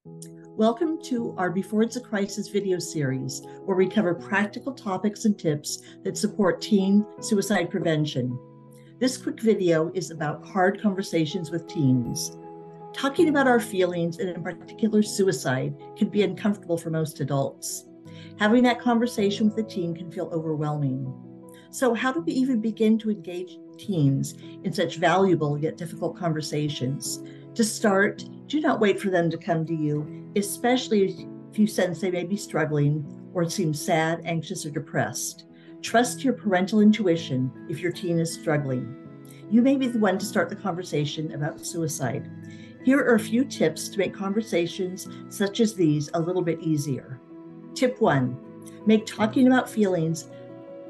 Welcome to our Before It's a Crisis video series, where we cover practical topics and tips that support teen suicide prevention. This quick video is about hard conversations with teens. Talking about our feelings, and in particular suicide, can be uncomfortable for most adults. Having that conversation with a teen can feel overwhelming. So how do we even begin to engage teens in such valuable yet difficult conversations? To start, do not wait for them to come to you, especially if you sense they may be struggling or seem sad, anxious, or depressed. Trust your parental intuition if your teen is struggling. You may be the one to start the conversation about suicide. Here are a few tips to make conversations such as these a little bit easier. Tip 1, make talking about feelings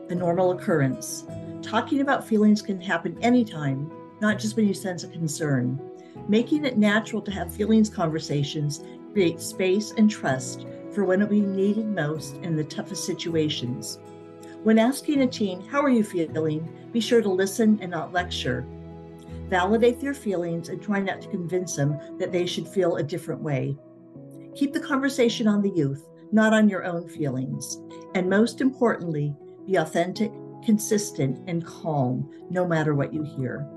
a normal occurrence. Talking about feelings can happen anytime, not just when you sense a concern. Making it natural to have feelings conversations creates space and trust for when it will be needed most in the toughest situations. When asking a teen, how are you feeling? Be sure to listen and not lecture. Validate their feelings and try not to convince them that they should feel a different way. Keep the conversation on the youth, not on your own feelings. And most importantly, be authentic, consistent, and calm, no matter what you hear.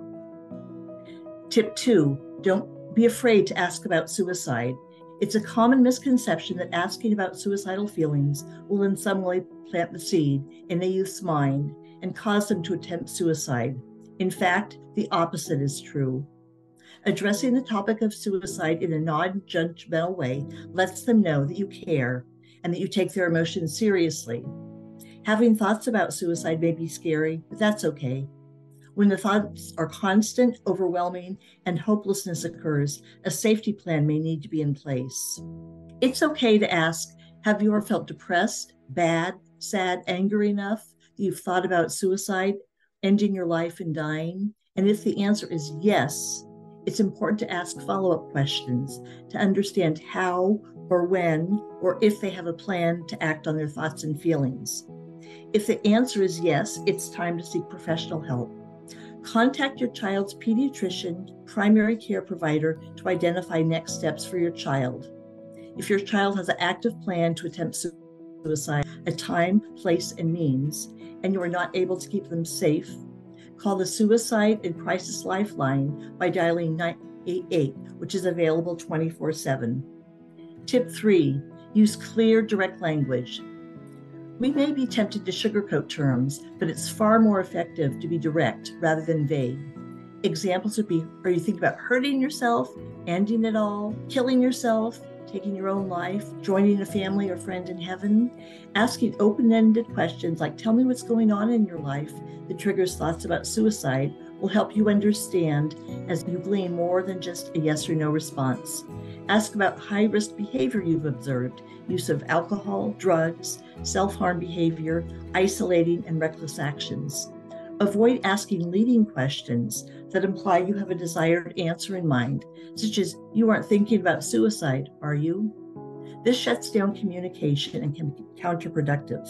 Tip 2, don't be afraid to ask about suicide. It's a common misconception that asking about suicidal feelings will in some way plant the seed in a youth's mind and cause them to attempt suicide. In fact, the opposite is true. Addressing the topic of suicide in a non-judgmental way lets them know that you care and that you take their emotions seriously. Having thoughts about suicide may be scary, but that's okay. When the thoughts are constant, overwhelming, and hopelessness occurs, a safety plan may need to be in place. It's okay to ask, have you ever felt depressed, bad, sad, angry enough that you've thought about suicide, ending your life and dying? And if the answer is yes, it's important to ask follow-up questions to understand how or when or if they have a plan to act on their thoughts and feelings. If the answer is yes, it's time to seek professional help. Contact your child's pediatrician, primary care provider to identify next steps for your child. If your child has an active plan to attempt suicide, a time, place, and means, and you are not able to keep them safe, call the Suicide and Crisis Lifeline by dialing 988, which is available 24/7. Tip 3, use clear, direct language. We may be tempted to sugarcoat terms, but it's far more effective to be direct rather than vague. Examples would be, are you thinking about hurting yourself, ending it all, killing yourself, taking your own life, joining a family or friend in heaven? Asking open-ended questions like, tell me what's going on in your life that triggers thoughts about suicide will help you understand as you glean more than just a yes or no response. Ask about high-risk behavior you've observed, use of alcohol, drugs, self-harm behavior, isolating, and reckless actions. Avoid asking leading questions that imply you have a desired answer in mind, such as, you aren't thinking about suicide, are you? This shuts down communication and can be counterproductive.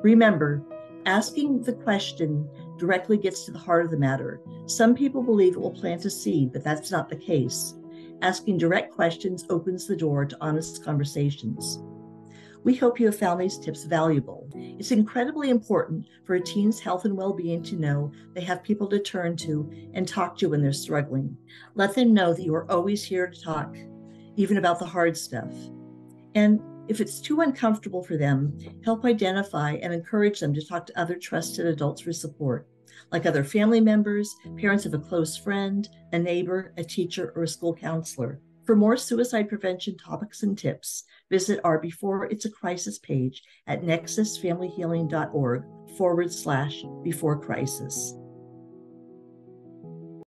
Remember, asking the question directly gets to the heart of the matter. Some people believe it will plant a seed, but that's not the case. Asking direct questions opens the door to honest conversations. We hope you have found these tips valuable. It's incredibly important for a teen's health and well-being to know they have people to turn to and talk to when they're struggling. Let them know that you are always here to talk, even about the hard stuff. And if it's too uncomfortable for them, help identify and encourage them to talk to other trusted adults for support, like other family members, parents of a close friend, a neighbor, a teacher, or a school counselor. For more suicide prevention topics and tips, visit our Before It's a Crisis page at nexusfamilyhealing.org/before crisis.